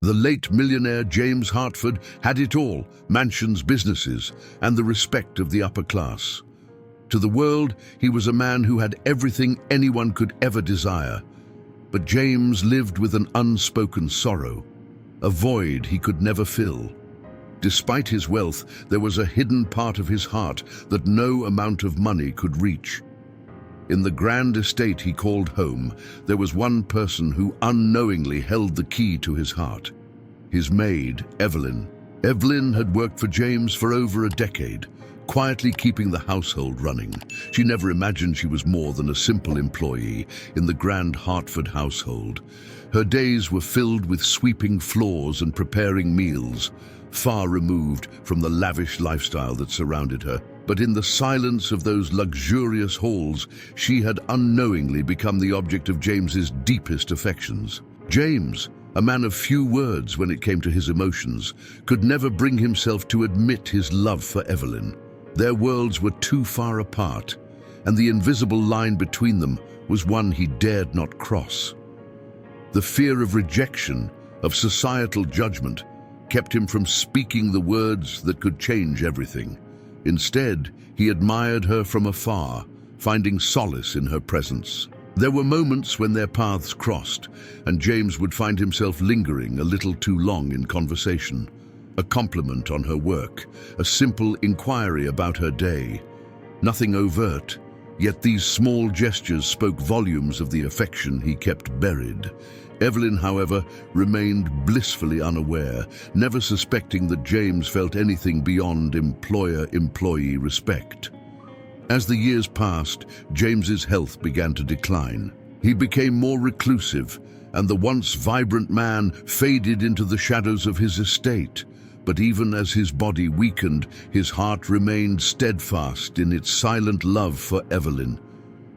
The late millionaire James Hartford had it all: mansions, businesses, and the respect of the upper class. To the world, he was a man who had everything anyone could ever desire. But James lived with an unspoken sorrow, a void he could never fill. Despite his wealth, there was a hidden part of his heart that no amount of money could reach. In the grand estate he called home, there was one person who unknowingly held the key to his heart: his maid, Evelyn. Evelyn had worked for James for over a decade, quietly keeping the household running. She never imagined she was more than a simple employee in the grand Hartford household. Her days were filled with sweeping floors and preparing meals, far removed from the lavish lifestyle that surrounded her. But in the silence of those luxurious halls, she had unknowingly become the object of James's deepest affections. James, a man of few words when it came to his emotions, could never bring himself to admit his love for Evelyn. Their worlds were too far apart, and the invisible line between them was one he dared not cross. The fear of rejection, of societal judgment, kept him from speaking the words that could change everything. Instead, he admired her from afar, finding solace in her presence. There were moments when their paths crossed, and James would find himself lingering a little too long in conversation. A compliment on her work, a simple inquiry about her day. Nothing overt, yet these small gestures spoke volumes of the affection he kept buried. Evelyn, however, remained blissfully unaware, never suspecting that James felt anything beyond employer-employee respect. As the years passed, James's health began to decline. He became more reclusive, and the once vibrant man faded into the shadows of his estate. But even as his body weakened, his heart remained steadfast in its silent love for Evelyn.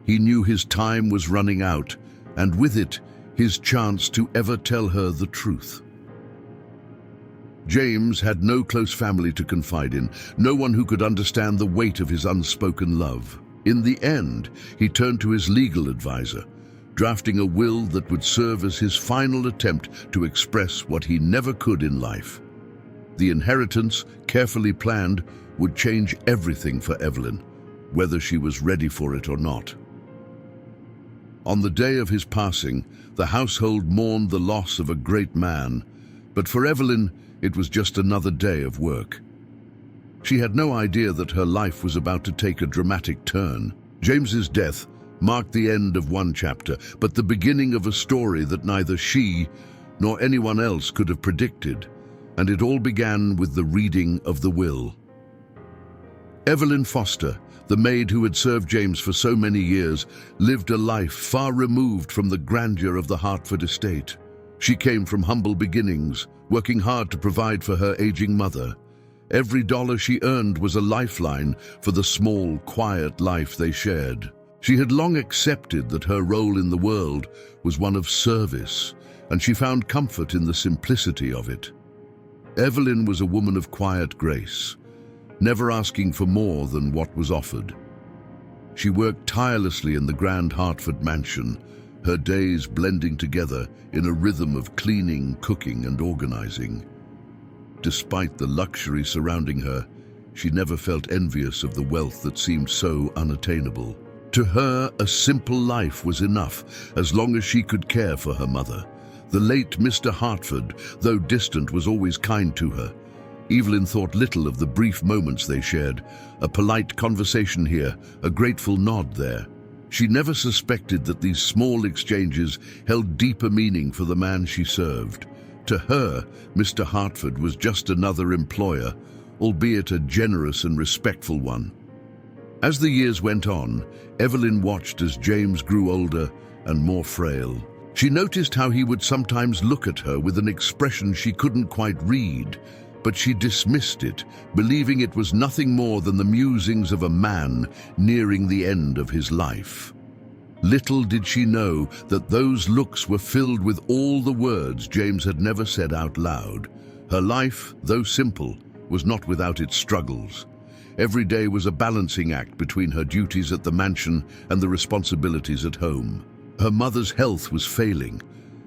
He knew his time was running out, and with it, his chance to ever tell her the truth. James had no close family to confide in, no one who could understand the weight of his unspoken love. In the end, he turned to his legal advisor, drafting a will that would serve as his final attempt to express what he never could in life. The inheritance, carefully planned, would change everything for Evelyn, whether she was ready for it or not. On the day of his passing, the household mourned the loss of a great man, but for Evelyn, it was just another day of work. She had no idea that her life was about to take a dramatic turn. James's death marked the end of one chapter, but the beginning of a story that neither she nor anyone else could have predicted, and it all began with the reading of the will. Evelyn Foster, the maid who had served James for so many years, lived a life far removed from the grandeur of the Hartford estate. She came from humble beginnings, working hard to provide for her aging mother. Every dollar she earned was a lifeline for the small, quiet life they shared. She had long accepted that her role in the world was one of service, and she found comfort in the simplicity of it. Evelyn was a woman of quiet grace, never asking for more than what was offered. She worked tirelessly in the grand Hartford mansion, her days blending together in a rhythm of cleaning, cooking, and organizing. Despite the luxury surrounding her, she never felt envious of the wealth that seemed so unattainable. To her, a simple life was enough, as long as she could care for her mother. The late Mr. Hartford, though distant, was always kind to her. Evelyn thought little of the brief moments they shared, a polite conversation here, a grateful nod there. She never suspected that these small exchanges held deeper meaning for the man she served. To her, Mr. Hartford was just another employer, albeit a generous and respectful one. As the years went on, Evelyn watched as James grew older and more frail. She noticed how he would sometimes look at her with an expression she couldn't quite read, but she dismissed it, believing it was nothing more than the musings of a man nearing the end of his life. Little did she know that those looks were filled with all the words James had never said out loud. Her life, though simple, was not without its struggles. Every day was a balancing act between her duties at the mansion and the responsibilities at home. Her mother's health was failing,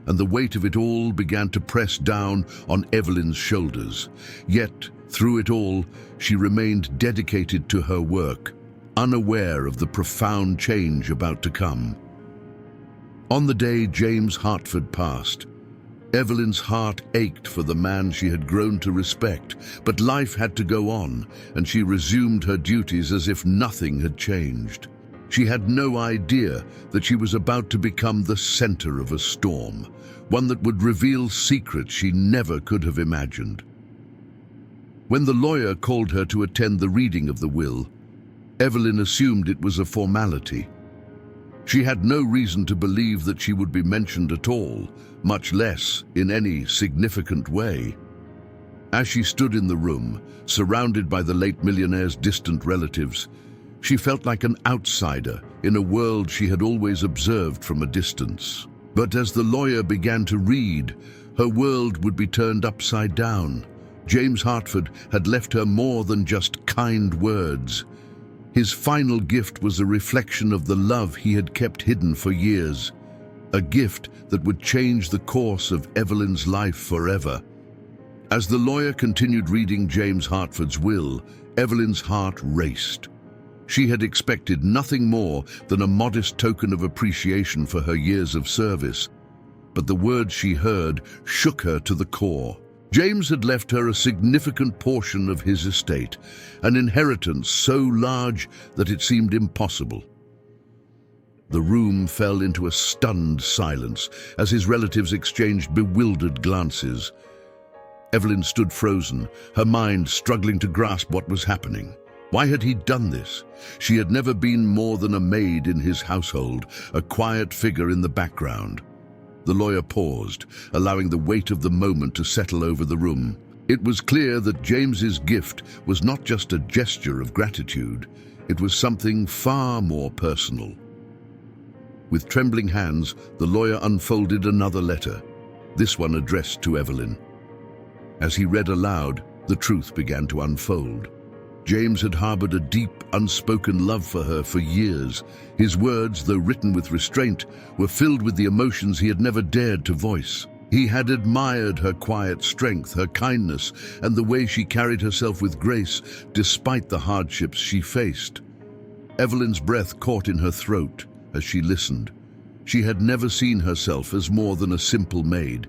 and the weight of it all began to press down on Evelyn's shoulders. Yet, through it all, she remained dedicated to her work, unaware of the profound change about to come. On the day James Hartford passed, Evelyn's heart ached for the man she had grown to respect, but life had to go on, and she resumed her duties as if nothing had changed. She had no idea that she was about to become the center of a storm, one that would reveal secrets she never could have imagined. When the lawyer called her to attend the reading of the will, Evelyn assumed it was a formality. She had no reason to believe that she would be mentioned at all, much less in any significant way. As she stood in the room, surrounded by the late millionaire's distant relatives, she felt like an outsider in a world she had always observed from a distance. But as the lawyer began to read, her world would be turned upside down. James Hartford had left her more than just kind words. His final gift was a reflection of the love he had kept hidden for years, a gift that would change the course of Evelyn's life forever. As the lawyer continued reading James Hartford's will, Evelyn's heart raced. She had expected nothing more than a modest token of appreciation for her years of service, but the words she heard shook her to the core. James had left her a significant portion of his estate, an inheritance so large that it seemed impossible. The room fell into a stunned silence as his relatives exchanged bewildered glances. Evelyn stood frozen, her mind struggling to grasp what was happening. Why had he done this? She had never been more than a maid in his household, a quiet figure in the background. The lawyer paused, allowing the weight of the moment to settle over the room. It was clear that James's gift was not just a gesture of gratitude, it was something far more personal. With trembling hands, the lawyer unfolded another letter, this one addressed to Evelyn. As he read aloud, the truth began to unfold. James had harbored a deep, unspoken love for her for years. His words, though written with restraint, were filled with the emotions he had never dared to voice. He had admired her quiet strength, her kindness, and the way she carried herself with grace, despite the hardships she faced. Evelyn's breath caught in her throat as she listened. She had never seen herself as more than a simple maid.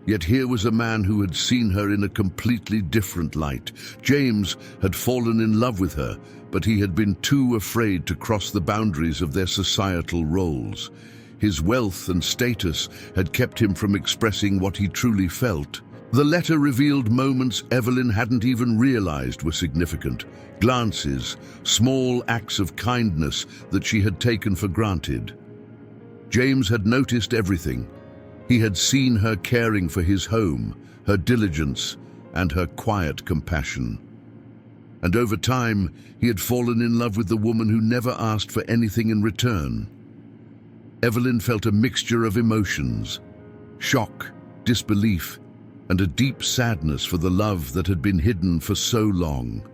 Yet here was a man who had seen her in a completely different light. James had fallen in love with her, but he had been too afraid to cross the boundaries of their societal roles. His wealth and status had kept him from expressing what he truly felt. The letter revealed moments Evelyn hadn't even realized were significant. Glances, small acts of kindness that she had taken for granted. James had noticed everything. He had seen her caring for his home, her diligence, and her quiet compassion. And over time, he had fallen in love with the woman who never asked for anything in return. Evelyn felt a mixture of emotions: shock, disbelief, and a deep sadness for the love that had been hidden for so long.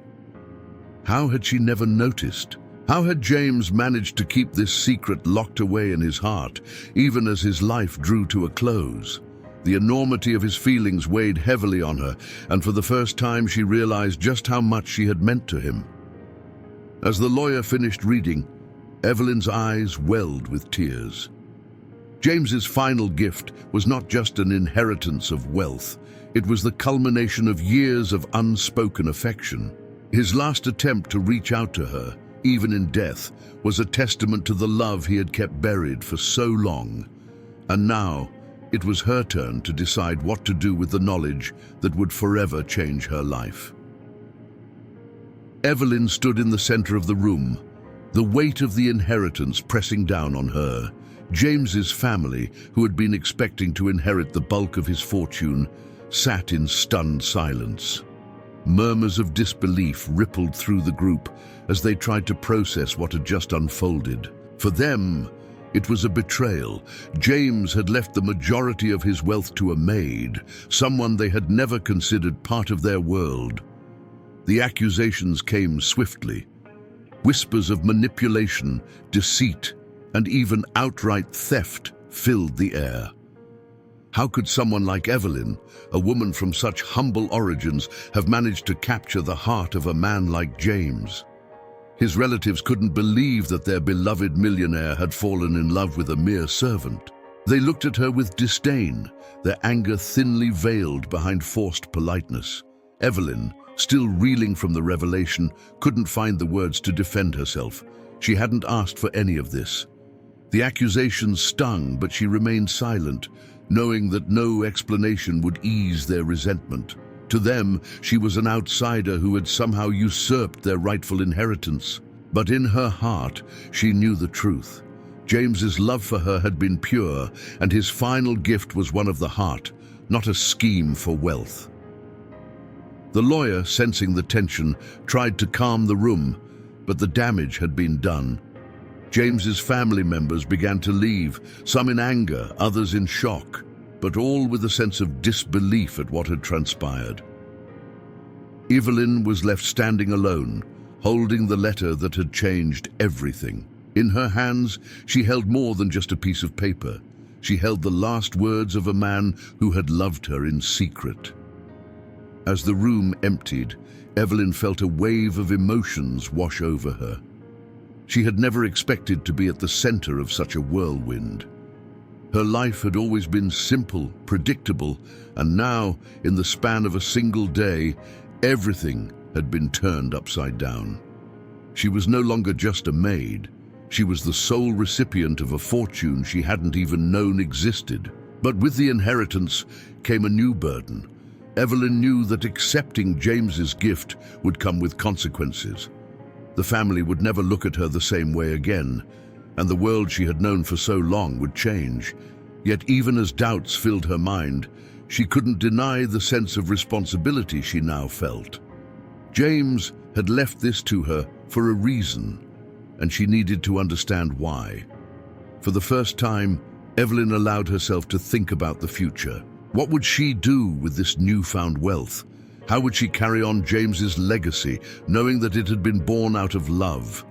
How had she never noticed? How had James managed to keep this secret locked away in his heart, even as his life drew to a close? The enormity of his feelings weighed heavily on her, and for the first time she realized just how much she had meant to him. As the lawyer finished reading, Evelyn's eyes welled with tears. James's final gift was not just an inheritance of wealth, it was the culmination of years of unspoken affection. His last attempt to reach out to her, even in death, was a testament to the love he had kept buried for so long. And now, it was her turn to decide what to do with the knowledge that would forever change her life. Evelyn stood in the center of the room, the weight of the inheritance pressing down on her. James's family, who had been expecting to inherit the bulk of his fortune, sat in stunned silence. Murmurs of disbelief rippled through the group as they tried to process what had just unfolded. For them, it was a betrayal. James had left the majority of his wealth to a maid, someone they had never considered part of their world. The accusations came swiftly. Whispers of manipulation, deceit, and even outright theft filled the air. How could someone like Evelyn, a woman from such humble origins, have managed to capture the heart of a man like James? His relatives couldn't believe that their beloved millionaire had fallen in love with a mere servant. They looked at her with disdain, their anger thinly veiled behind forced politeness. Evelyn, still reeling from the revelation, couldn't find the words to defend herself. She hadn't asked for any of this. The accusations stung, but she remained silent, knowing that no explanation would ease their resentment. To them, she was an outsider who had somehow usurped their rightful inheritance. But in her heart, she knew the truth. James's love for her had been pure, and his final gift was one of the heart, not a scheme for wealth. The lawyer, sensing the tension, tried to calm the room, but the damage had been done. James's family members began to leave, some in anger, others in shock, but all with a sense of disbelief at what had transpired. Evelyn was left standing alone, holding the letter that had changed everything. In her hands, she held more than just a piece of paper. She held the last words of a man who had loved her in secret. As the room emptied, Evelyn felt a wave of emotions wash over her. She had never expected to be at the center of such a whirlwind. Her life had always been simple, predictable, and now, in the span of a single day, everything had been turned upside down. She was no longer just a maid. She was the sole recipient of a fortune she hadn't even known existed. But with the inheritance came a new burden. Evelyn knew that accepting James's gift would come with consequences. The family would never look at her the same way again, and the world she had known for so long would change. Yet even as doubts filled her mind, she couldn't deny the sense of responsibility she now felt. James had left this to her for a reason, and she needed to understand why. For the first time, Evelyn allowed herself to think about the future. What would she do with this newfound wealth? How would she carry on James's legacy, knowing that it had been born out of love?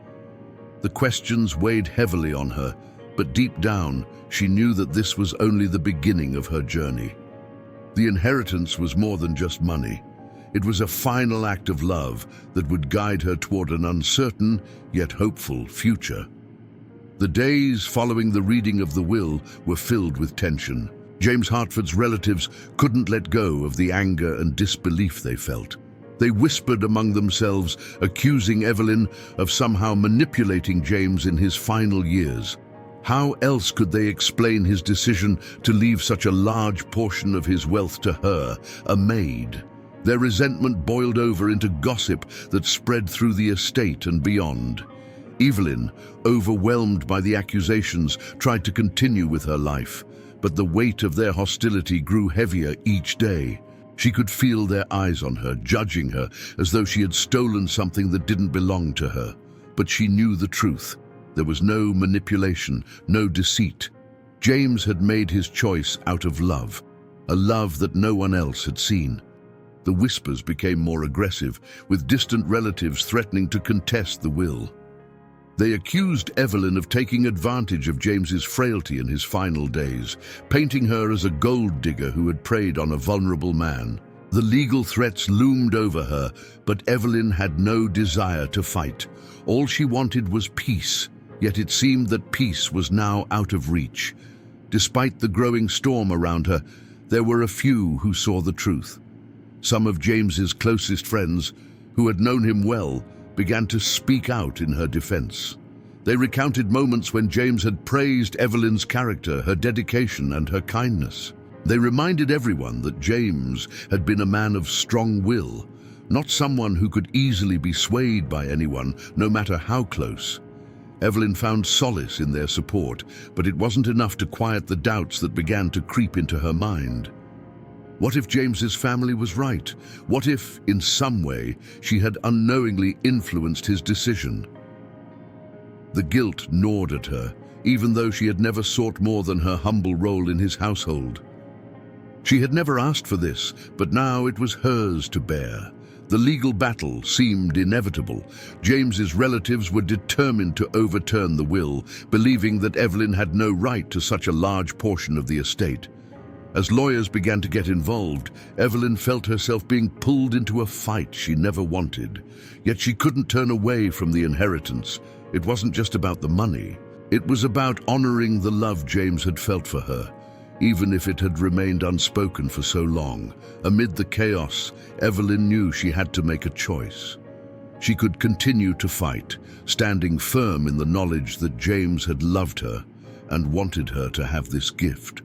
The questions weighed heavily on her, but deep down, she knew that this was only the beginning of her journey. The inheritance was more than just money. It was a final act of love that would guide her toward an uncertain, yet hopeful future. The days following the reading of the will were filled with tension. James Hartford's relatives couldn't let go of the anger and disbelief they felt. They whispered among themselves, accusing Evelyn of somehow manipulating James in his final years. How else could they explain his decision to leave such a large portion of his wealth to her, a maid? Their resentment boiled over into gossip that spread through the estate and beyond. Evelyn, overwhelmed by the accusations, tried to continue with her life, but the weight of their hostility grew heavier each day. She could feel their eyes on her, judging her as though she had stolen something that didn't belong to her. But she knew the truth. There was no manipulation, no deceit. James had made his choice out of love, a love that no one else had seen. The whispers became more aggressive, with distant relatives threatening to contest the will. They accused Evelyn of taking advantage of James's frailty in his final days, painting her as a gold digger who had preyed on a vulnerable man. The legal threats loomed over her, but Evelyn had no desire to fight. All she wanted was peace, yet it seemed that peace was now out of reach. Despite the growing storm around her, there were a few who saw the truth. Some of James's closest friends, who had known him well, began to speak out in her defense. They recounted moments when James had praised Evelyn's character, her dedication, and her kindness. They reminded everyone that James had been a man of strong will, not someone who could easily be swayed by anyone, no matter how close. Evelyn found solace in their support, but it wasn't enough to quiet the doubts that began to creep into her mind. What if James's family was right? What if, in some way, she had unknowingly influenced his decision? The guilt gnawed at her, even though she had never sought more than her humble role in his household. She had never asked for this, but now it was hers to bear. The legal battle seemed inevitable. James's relatives were determined to overturn the will, believing that Evelyn had no right to such a large portion of the estate. As lawyers began to get involved, Evelyn felt herself being pulled into a fight she never wanted. Yet she couldn't turn away from the inheritance. It wasn't just about the money. It was about honoring the love James had felt for her, even if it had remained unspoken for so long. Amid the chaos, Evelyn knew she had to make a choice. She could continue to fight, standing firm in the knowledge that James had loved her and wanted her to have this gift.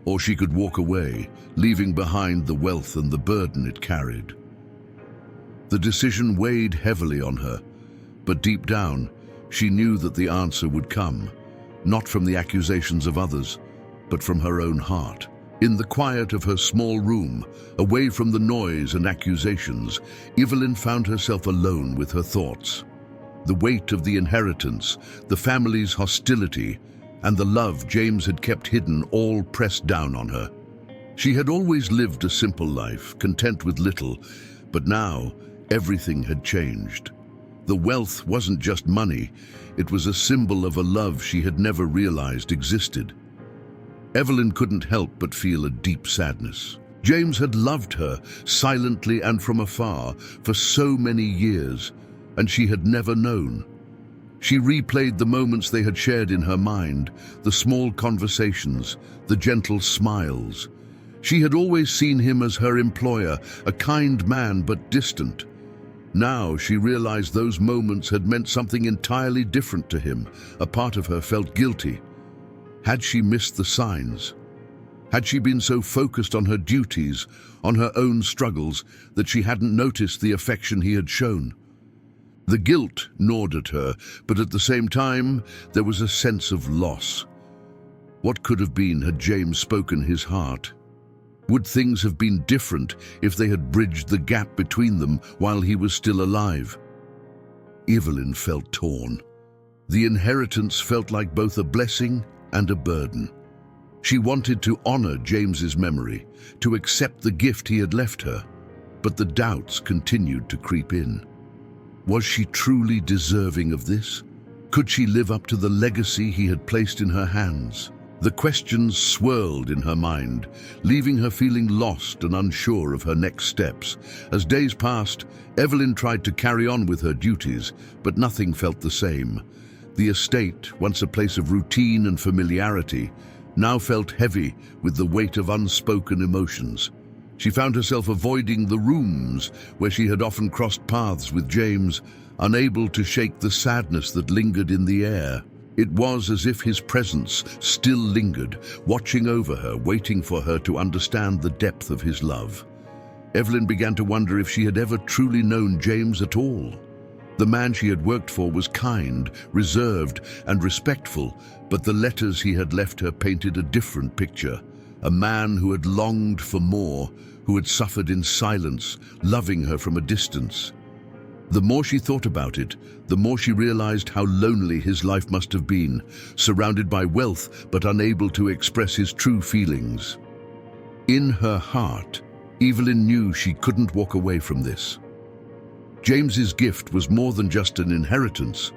Or she could walk away, leaving behind the wealth and the burden it carried. The decision weighed heavily on her, but deep down, she knew that the answer would come, not from the accusations of others, but from her own heart. In the quiet of her small room, away from the noise and accusations, Evelyn found herself alone with her thoughts. The weight of the inheritance, the family's hostility, and the love James had kept hidden all pressed down on her. She had always lived a simple life, content with little, but now everything had changed. The wealth wasn't just money, it was a symbol of a love she had never realized existed. Evelyn couldn't help but feel a deep sadness. James had loved her, silently and from afar, for so many years, and she had never known. She replayed the moments they had shared in her mind, the small conversations, the gentle smiles. She had always seen him as her employer, a kind man but distant. Now she realized those moments had meant something entirely different to him. A part of her felt guilty. Had she missed the signs? Had she been so focused on her duties, on her own struggles, that she hadn't noticed the affection he had shown? The guilt gnawed at her, but at the same time, there was a sense of loss. What could have been had James spoken his heart? Would things have been different if they had bridged the gap between them while he was still alive? Evelyn felt torn. The inheritance felt like both a blessing and a burden. She wanted to honor James's memory, to accept the gift he had left her, but the doubts continued to creep in. Was she truly deserving of this? Could she live up to the legacy he had placed in her hands? The questions swirled in her mind, leaving her feeling lost and unsure of her next steps. As days passed, Evelyn tried to carry on with her duties, but nothing felt the same. The estate, once a place of routine and familiarity, now felt heavy with the weight of unspoken emotions. She found herself avoiding the rooms where she had often crossed paths with James, unable to shake the sadness that lingered in the air. It was as if his presence still lingered, watching over her, waiting for her to understand the depth of his love. Evelyn began to wonder if she had ever truly known James at all. The man she had worked for was kind, reserved, and respectful, but the letters he had left her painted a different picture. A man who had longed for more, who had suffered in silence, loving her from a distance. The more she thought about it, the more she realized how lonely his life must have been, surrounded by wealth but unable to express his true feelings. In her heart, Evelyn knew she couldn't walk away from this. James's gift was more than just an inheritance.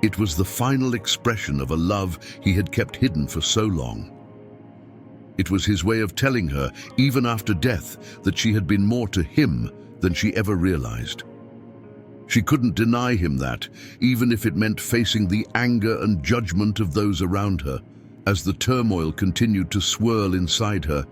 It was the final expression of a love he had kept hidden for so long. It was his way of telling her, even after death, that she had been more to him than she ever realized. She couldn't deny him that, even if it meant facing the anger and judgment of those around her. As the turmoil continued to swirl inside her,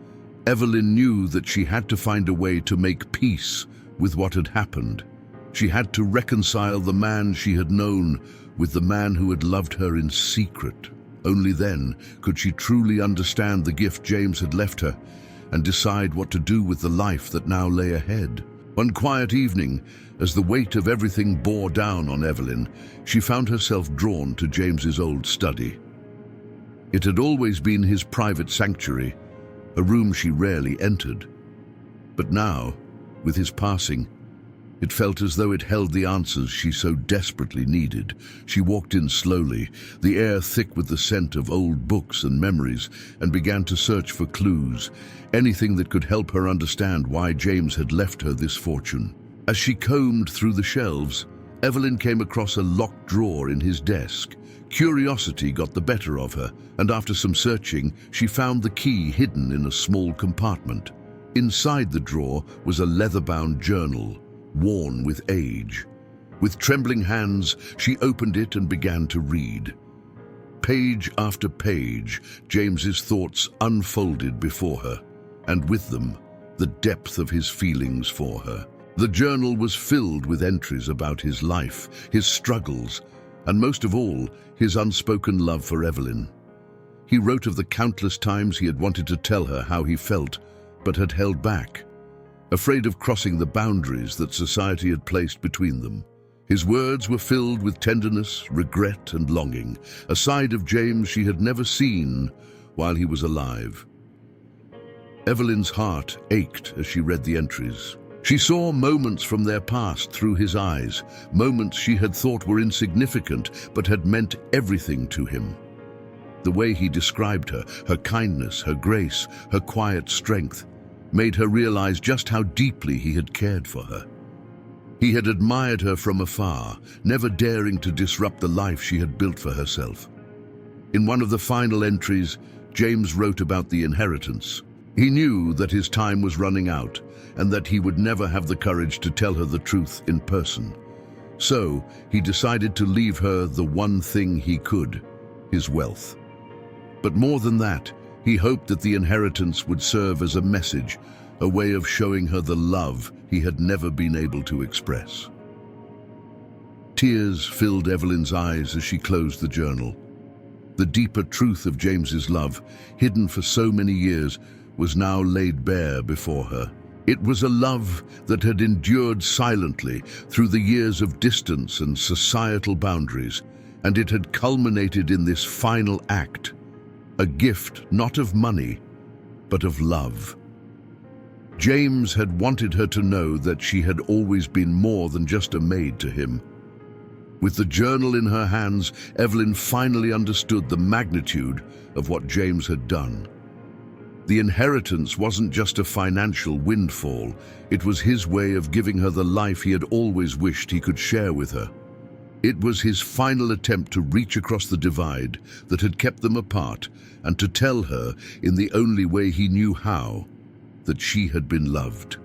Evelyn knew that she had to find a way to make peace with what had happened. She had to reconcile the man she had known with the man who had loved her in secret. Only then could she truly understand the gift James had left her and decide what to do with the life that now lay ahead. One quiet evening, as the weight of everything bore down on Evelyn, she found herself drawn to James's old study. It had always been his private sanctuary, a room she rarely entered. But now, with his passing, it felt as though it held the answers she so desperately needed. She walked in slowly, the air thick with the scent of old books and memories, and began to search for clues, anything that could help her understand why James had left her this fortune. As she combed through the shelves, Evelyn came across a locked drawer in his desk, Curiosity got the better of her, and after some searching, she found the key hidden in a small compartment. Inside the drawer was a leather-bound journal, worn with age. With trembling hands, she opened it and began to read. Page after page, James's thoughts unfolded before her, and with them, the depth of his feelings for her. The journal was filled with entries about his life, his struggles, and most of all, his unspoken love for Evelyn. He wrote of the countless times he had wanted to tell her how he felt, but had held back, afraid of crossing the boundaries that society had placed between them. His words were filled with tenderness, regret, and longing, a side of James she had never seen while he was alive. Evelyn's heart ached as she read the entries. She saw moments from their past through his eyes, moments she had thought were insignificant but had meant everything to him. The way he described her, her kindness, her grace, her quiet strength, made her realize just how deeply he had cared for her. He had admired her from afar, never daring to disrupt the life she had built for herself. In one of the final entries, James wrote about the inheritance. He knew that his time was running out and that he would never have the courage to tell her the truth in person. So, he decided to leave her the one thing he could, his wealth. But more than that, he hoped that the inheritance would serve as a message, a way of showing her the love he had never been able to express. Tears filled Evelyn's eyes as she closed the journal. The deeper truth of James's love, hidden for so many years, was now laid bare before her. It was a love that had endured silently through the years of distance and societal boundaries, and it had culminated in this final act, a gift not of money, but of love. James had wanted her to know that she had always been more than just a maid to him. With the journal in her hands, Evelyn finally understood the magnitude of what James had done. The inheritance wasn't just a financial windfall, it was his way of giving her the life he had always wished he could share with her. It was his final attempt to reach across the divide that had kept them apart and to tell her, in the only way he knew how, that she had been loved.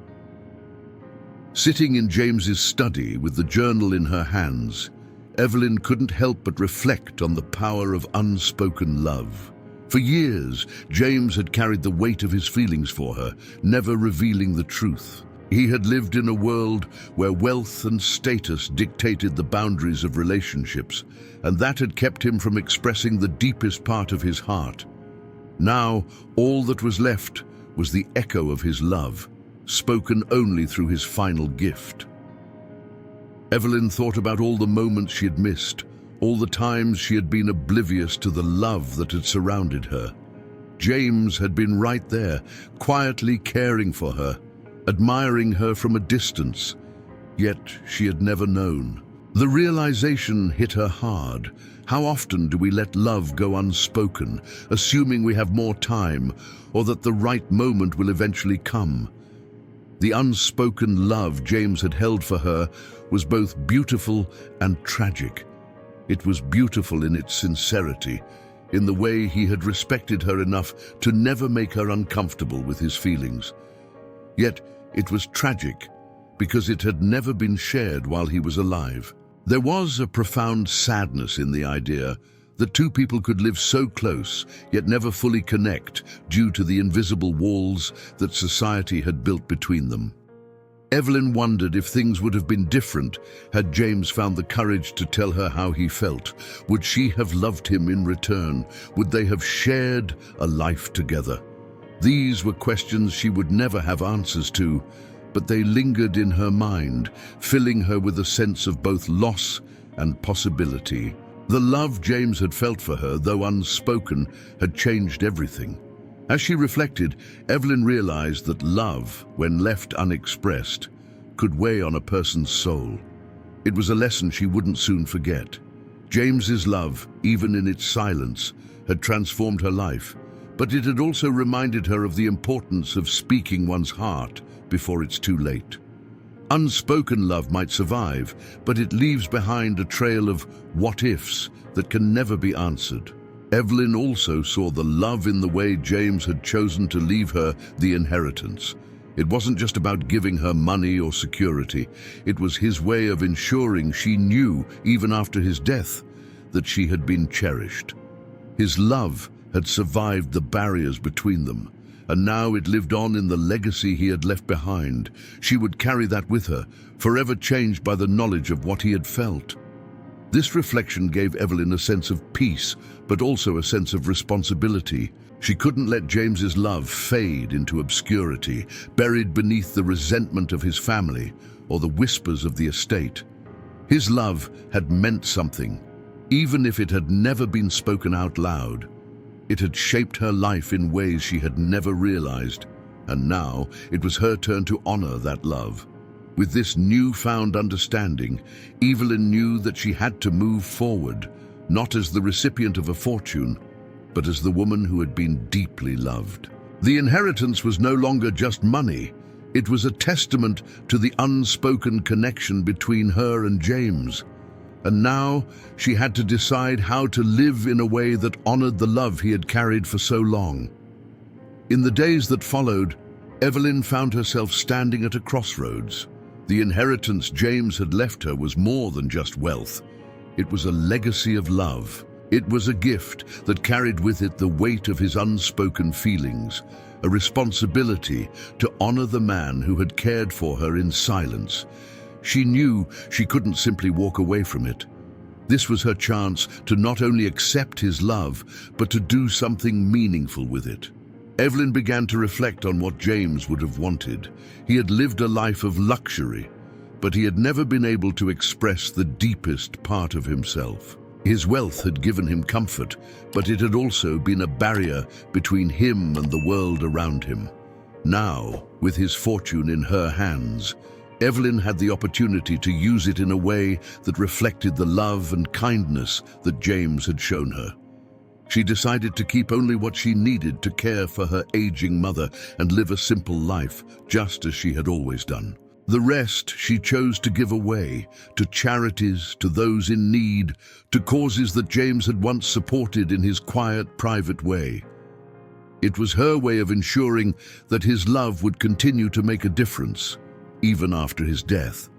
Sitting in James's study with the journal in her hands, Evelyn couldn't help but reflect on the power of unspoken love. For years, James had carried the weight of his feelings for her, never revealing the truth. He had lived in a world where wealth and status dictated the boundaries of relationships, and that had kept him from expressing the deepest part of his heart. Now, all that was left was the echo of his love, spoken only through his final gift. Evelyn thought about all the moments she had missed, all the times she had been oblivious to the love that had surrounded her. James had been right there, quietly caring for her, admiring her from a distance, yet she had never known. The realization hit her hard. How often do we let love go unspoken, assuming we have more time, or that the right moment will eventually come? The unspoken love James had held for her was both beautiful and tragic. It was beautiful in its sincerity, in the way he had respected her enough to never make her uncomfortable with his feelings. Yet it was tragic because it had never been shared while he was alive. There was a profound sadness in the idea that two people could live so close yet never fully connect due to the invisible walls that society had built between them. Evelyn wondered if things would have been different had James found the courage to tell her how he felt. Would she have loved him in return? Would they have shared a life together? These were questions she would never have answers to, but they lingered in her mind, filling her with a sense of both loss and possibility. The love James had felt for her, though unspoken, had changed everything. As she reflected, Evelyn realized that love, when left unexpressed, could weigh on a person's soul. It was a lesson she wouldn't soon forget. James's love, even in its silence, had transformed her life, but it had also reminded her of the importance of speaking one's heart before it's too late. Unspoken love might survive, but it leaves behind a trail of what-ifs that can never be answered. Evelyn also saw the love in the way James had chosen to leave her the inheritance. It wasn't just about giving her money or security. It was his way of ensuring she knew, even after his death, that she had been cherished. His love had survived the barriers between them, and now it lived on in the legacy he had left behind. She would carry that with her, forever changed by the knowledge of what he had felt. This reflection gave Evelyn a sense of peace, but also a sense of responsibility. She couldn't let James's love fade into obscurity, buried beneath the resentment of his family or the whispers of the estate. His love had meant something, even if it had never been spoken out loud. It had shaped her life in ways she had never realized, and now it was her turn to honor that love. With this newfound understanding, Evelyn knew that she had to move forward, not as the recipient of a fortune, but as the woman who had been deeply loved. The inheritance was no longer just money. It was a testament to the unspoken connection between her and James. And now she had to decide how to live in a way that honored the love he had carried for so long. In the days that followed, Evelyn found herself standing at a crossroads. The inheritance James had left her was more than just wealth. It was a legacy of love. It was a gift that carried with it the weight of his unspoken feelings, a responsibility to honor the man who had cared for her in silence. She knew she couldn't simply walk away from it. This was her chance to not only accept his love, but to do something meaningful with it. Evelyn began to reflect on what James would have wanted. He had lived a life of luxury, but he had never been able to express the deepest part of himself. His wealth had given him comfort, but it had also been a barrier between him and the world around him. Now, with his fortune in her hands, Evelyn had the opportunity to use it in a way that reflected the love and kindness that James had shown her. She decided to keep only what she needed to care for her aging mother and live a simple life, just as she had always done. The rest she chose to give away, to charities, to those in need, to causes that James had once supported in his quiet, private way. It was her way of ensuring that his love would continue to make a difference, even after his death.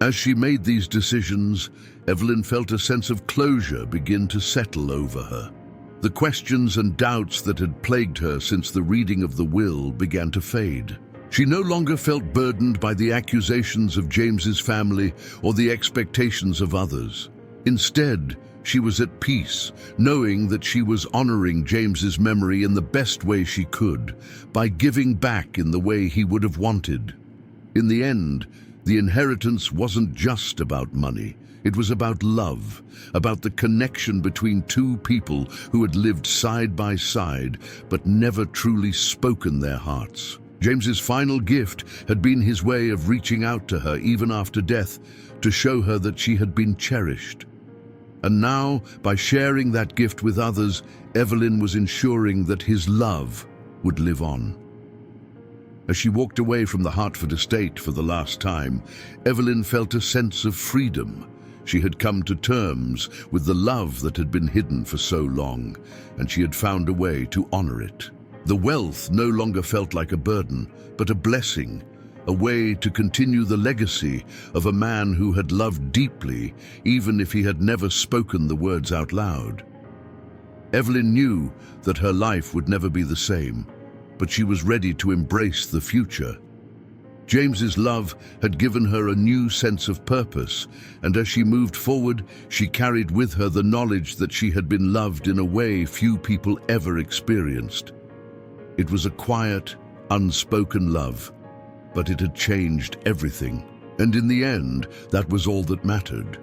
As she made these decisions, Evelyn felt a sense of closure begin to settle over her. The questions and doubts that had plagued her since the reading of the will began to fade. She no longer felt burdened by the accusations of James's family or the expectations of others. Instead, she was at peace, knowing that she was honoring James's memory in the best way she could, by giving back in the way he would have wanted. In the end, the inheritance wasn't just about money. It was about love, about the connection between two people who had lived side by side but never truly spoken their hearts. James's final gift had been his way of reaching out to her even after death to show her that she had been cherished. And now, by sharing that gift with others, Evelyn was ensuring that his love would live on. As she walked away from the Hertford estate for the last time, Evelyn felt a sense of freedom. She had come to terms with the love that had been hidden for so long, and she had found a way to honor it. The wealth no longer felt like a burden, but a blessing, a way to continue the legacy of a man who had loved deeply, even if he had never spoken the words out loud. Evelyn knew that her life would never be the same, but she was ready to embrace the future. James's love had given her a new sense of purpose, and as she moved forward, she carried with her the knowledge that she had been loved in a way few people ever experienced. It was a quiet, unspoken love, but it had changed everything. And in the end, that was all that mattered.